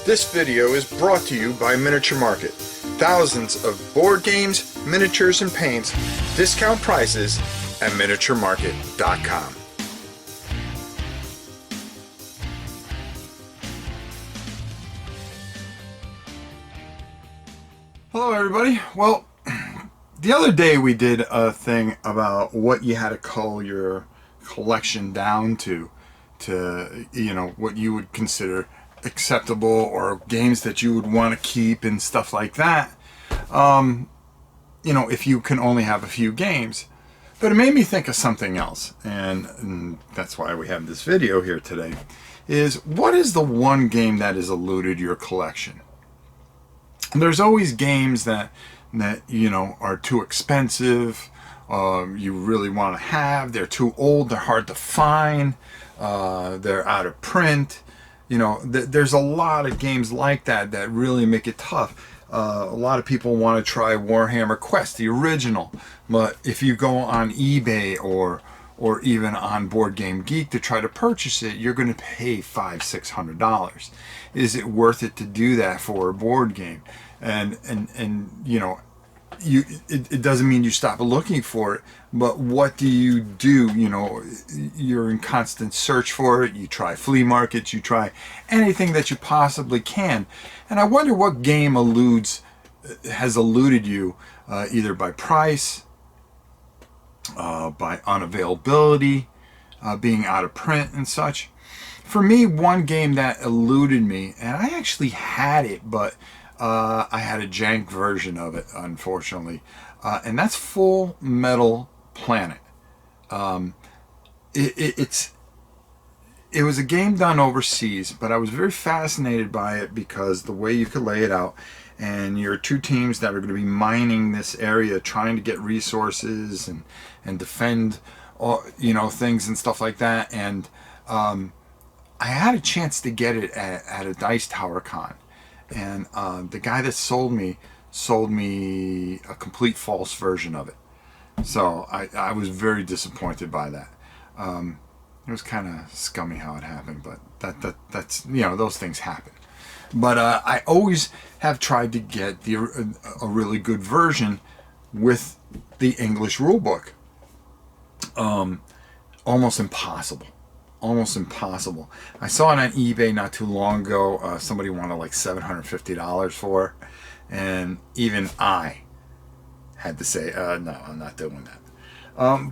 This video is brought to you by Miniature Market. Thousands of board games, miniatures, and paints, discount prices at miniaturemarket.com. Hello everybody. Well, the other day we did a thing about what you had to cull your collection down to, you know, what you would consider acceptable or games that you would want to keep and stuff like that. You know, if you can only have a few games. But it made me think of something else, and that's why we have this video here today, is what is the one game that has eluded your collection? There's always games that you know are too expensive, you really want to have, they're too old, they're hard to find, they're out of print. You know, there's a lot of games like that that really make it tough. A lot of people want to try Warhammer Quest, the original, but if you go on eBay or even on Board Game Geek to try to purchase it, you're going to pay $500-600. Is it worth it to do that for a board game? And you know, it doesn't mean you stop looking for it, but what do? You know, you're in constant search for it. You try flea markets, you try anything that you possibly can. And I wonder what game has eluded you, either by price, by unavailability, being out of print and such. For me, one game that eluded me, and I actually had it, but I had a jank version of it, unfortunately, and that's Full Metal Planet. It was a game done overseas, but I was very fascinated by it because the way you could lay it out, and you're two teams that are going to be mining this area, trying to get resources and defend, you know, things and stuff like that. And I had a chance to get it at a Dice Tower Con. And the guy that sold me a complete false version of it. So I was very disappointed by that. It was kind of scummy how it happened, but that's, you know, those things happen. But I always have tried to get a really good version with the English rule book. Almost impossible. Almost impossible. I saw it on eBay not too long ago. Somebody wanted like $750 for it, and even I had to say, no, I'm not doing that.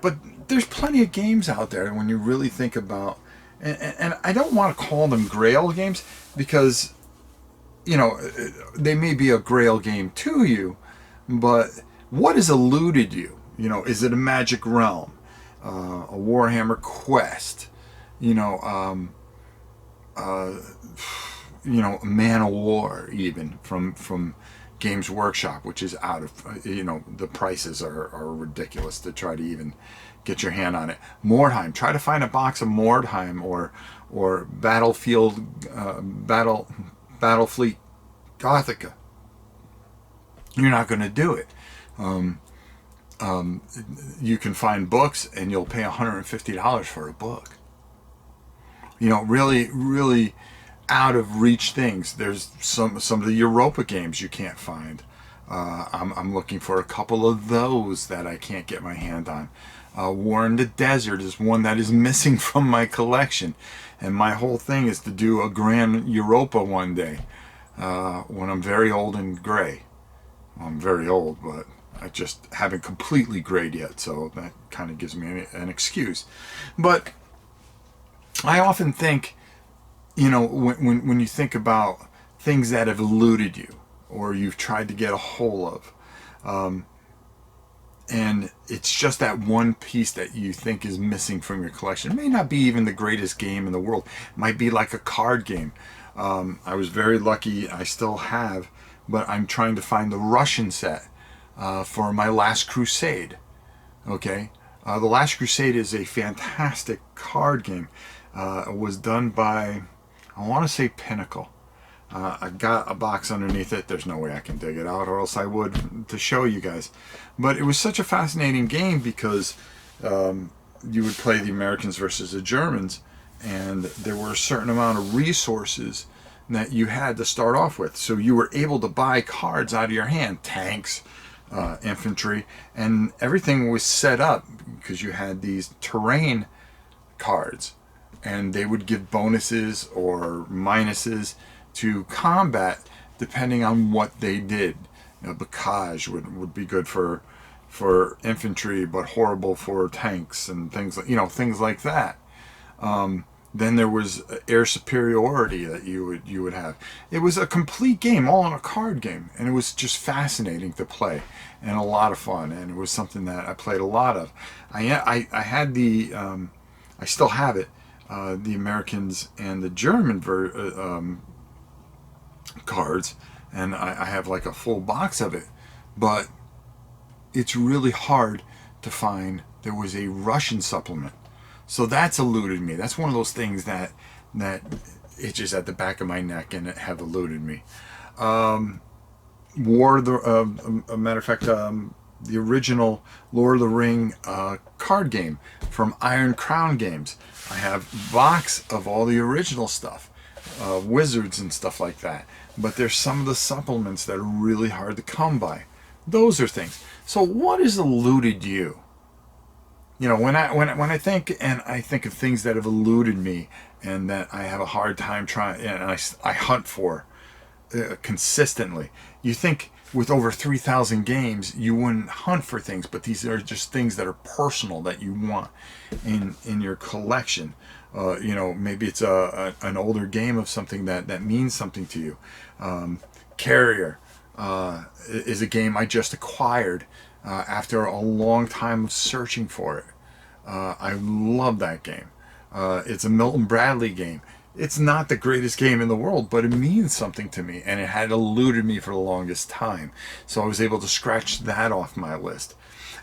But there's plenty of games out there when you really think about, and I don't want to call them Grail games because, you know, they may be a Grail game to you, but what has eluded you? You know, is it a Magic Realm, a Warhammer Quest? You know, Man of War, even from Games Workshop, which is out of, you know, the prices are ridiculous to try to even get your hand on it. Mordheim, try to find a box of Mordheim or Battlefleet Gothica. You're not going to do it. You can find books and you'll pay $150 for a book. You know, really, really out of reach things. There's some of the Europa games you can't find. I'm looking for a couple of those that I can't get my hand on. War in the Desert is one that is missing from my collection. And my whole thing is to do a Grand Europa one day when I'm very old and gray. Well, I'm very old, but I just haven't completely grayed yet, so that kind of gives me an excuse. But I often think, you know, when you think about things that have eluded you or you've tried to get a hold of, and it's just that one piece that you think is missing from your collection. It may not be even the greatest game in the world. It might be like a card game. I was very lucky, I still have, but I'm trying to find the Russian set for my Last Crusade. Okay? The Last Crusade is a fantastic card game. It was done by, I want to say Pinnacle. I got a box underneath it. There's no way I can dig it out, or else I would to show you guys. But it was such a fascinating game because you would play the Americans versus the Germans, and there were a certain amount of resources that you had to start off with. So you were able to buy cards out of your hand, tanks, infantry, and everything was set up because you had these terrain cards, and they would give bonuses or minuses to combat depending on what they did. Bocage would be good for infantry, but horrible for tanks and things like things like that. Then there was air superiority that you would have. It was a complete game, all in a card game, and it was just fascinating to play and a lot of fun. And it was something that I played a lot of. I had the I still have it, the Americans and the German cards, and I have like a full box of it. But it's really hard to find. There was a Russian supplement. So that's eluded me. That's one of those things that itches at the back of my neck and have eluded me. War of the a matter of fact, the original Lord of the Ring card game from Iron Crown Games. I have a box of all the original stuff, wizards and stuff like that. But there's some of the supplements that are really hard to come by. Those are things. So what has eluded you? When I think of things that have eluded me and that I have a hard time trying, and I hunt for consistently. You think with over 3,000 games you wouldn't hunt for things, but these are just things that are personal that you want in your collection. Maybe it's an older game of something that means something to you. Carrier is a game I just acquired after a long time of searching for it. I love that game. It's a Milton Bradley game. It's not the greatest game in the world, but it means something to me, and it had eluded me for the longest time. So I was able to scratch that off my list.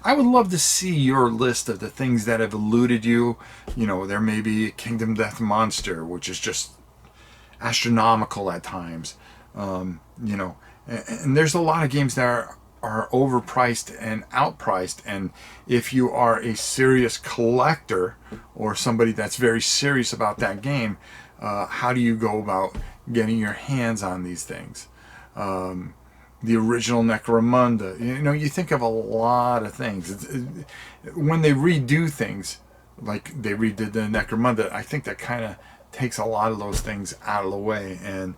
I would love to see your list of the things that have eluded you. There may be Kingdom Death Monster, which is just astronomical at times. And there's a lot of games that are overpriced and outpriced, and if you are a serious collector or somebody that's very serious about that game, how do you go about getting your hands on these things? The original Necromunda, you think of a lot of things. When they redo things, like they redid the Necromunda, I think that kind of takes a lot of those things out of the way and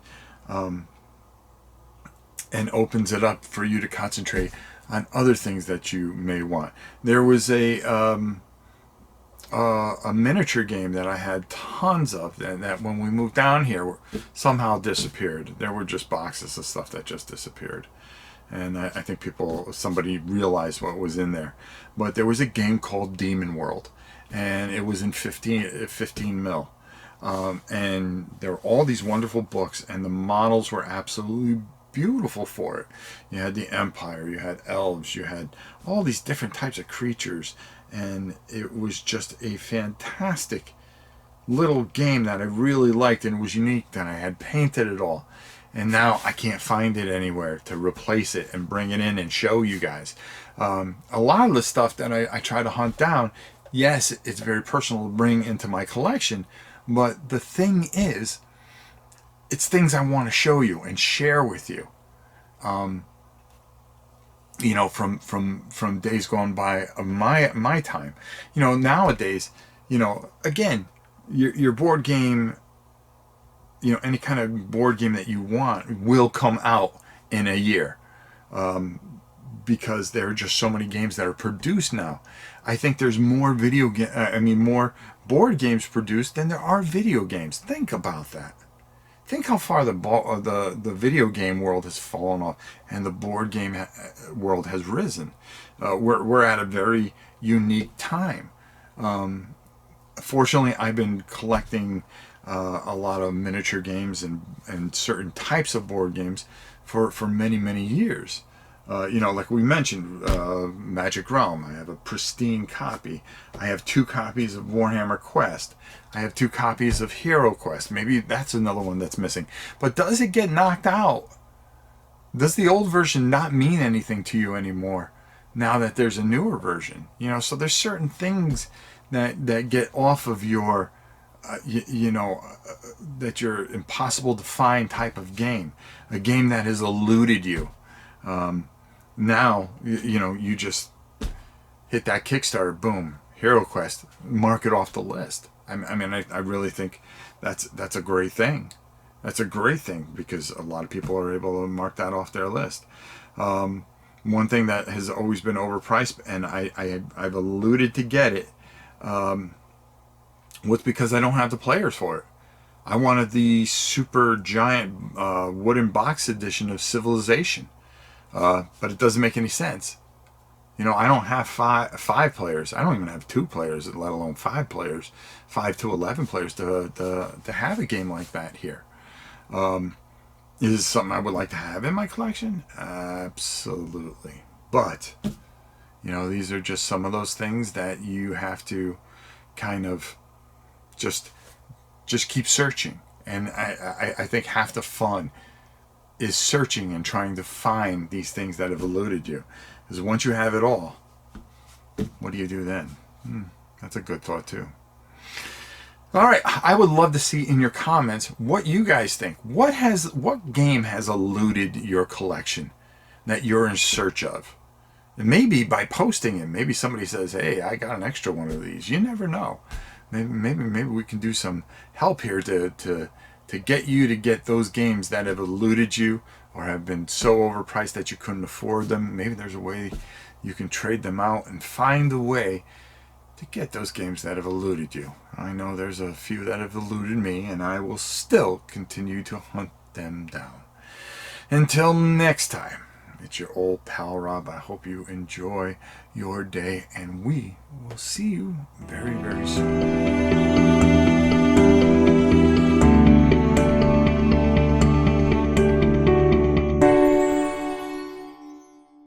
opens it up for you to concentrate on other things that you may want. There was a miniature game that I had tons of, and that when we moved down here somehow disappeared. There were just boxes of stuff that just disappeared, and I think somebody realized what was in there. But there was a game called Demon World, and it was in 15 mil. And there were all these wonderful books, and the models were absolutely beautiful for it. You had the Empire, you had elves, you had all these different types of creatures, and it was just a fantastic little game that I really liked, and it was unique, and I had painted it all. And now I can't find it anywhere to replace it and bring it in and show you guys. A lot of the stuff that I try to hunt down, yes, it's very personal to bring into my collection, but the thing is, it's things I want to show you and share with you. From days gone by of my time. Nowadays, again, your board game, any kind of board game that you want will come out in a year. Because there are just so many games that are produced now. I think there's more more board games produced than there are video games. Think about that. Think how far the video game world has fallen off, and the board game world has risen. We're at a very unique time. Fortunately, I've been collecting a lot of miniature games and certain types of board games for many years. Like we mentioned, Magic Realm. I have a pristine copy. I have 2 copies of Warhammer Quest. I have 2 copies of Hero Quest. Maybe that's another one that's missing. But does it get knocked out? Does the old version not mean anything to you anymore now that there's a newer version? So there's certain things that get off of your that you're impossible to find type of game, a game that has eluded you. Now, you just hit that Kickstarter, boom, Hero Quest, mark it off the list. I really think that's a great thing. That's a great thing because a lot of people are able to mark that off their list. One thing that has always been overpriced, and I've alluded to get it, was because I don't have the players for it. I wanted the super giant wooden box edition of Civilization, but it doesn't make any sense. I don't have five players. I don't even have 2 players, let alone 5 players, 5 to 11 players to have a game like that here. Is it something I would like to have in my collection? Absolutely. But, these are just some of those things that you have to kind of just keep searching. And I think half the fun is searching and trying to find these things that have eluded you. Because once you have it all, what do you do then? That's a good thought too. All right, I would love to see in your comments what you guys think. What game has eluded your collection that you're in search of? And maybe by posting it, maybe somebody says, "Hey, I got an extra one of these." You never know. Maybe we can do some help here to get you to get those games that have eluded you or have been so overpriced that you couldn't afford them. Maybe there's a way you can trade them out and find a way to get those games that have eluded you. I know there's a few that have eluded me, and I will still continue to hunt them down. Until next time, it's your old pal Rob. I hope you enjoy your day, and we will see you very, very soon.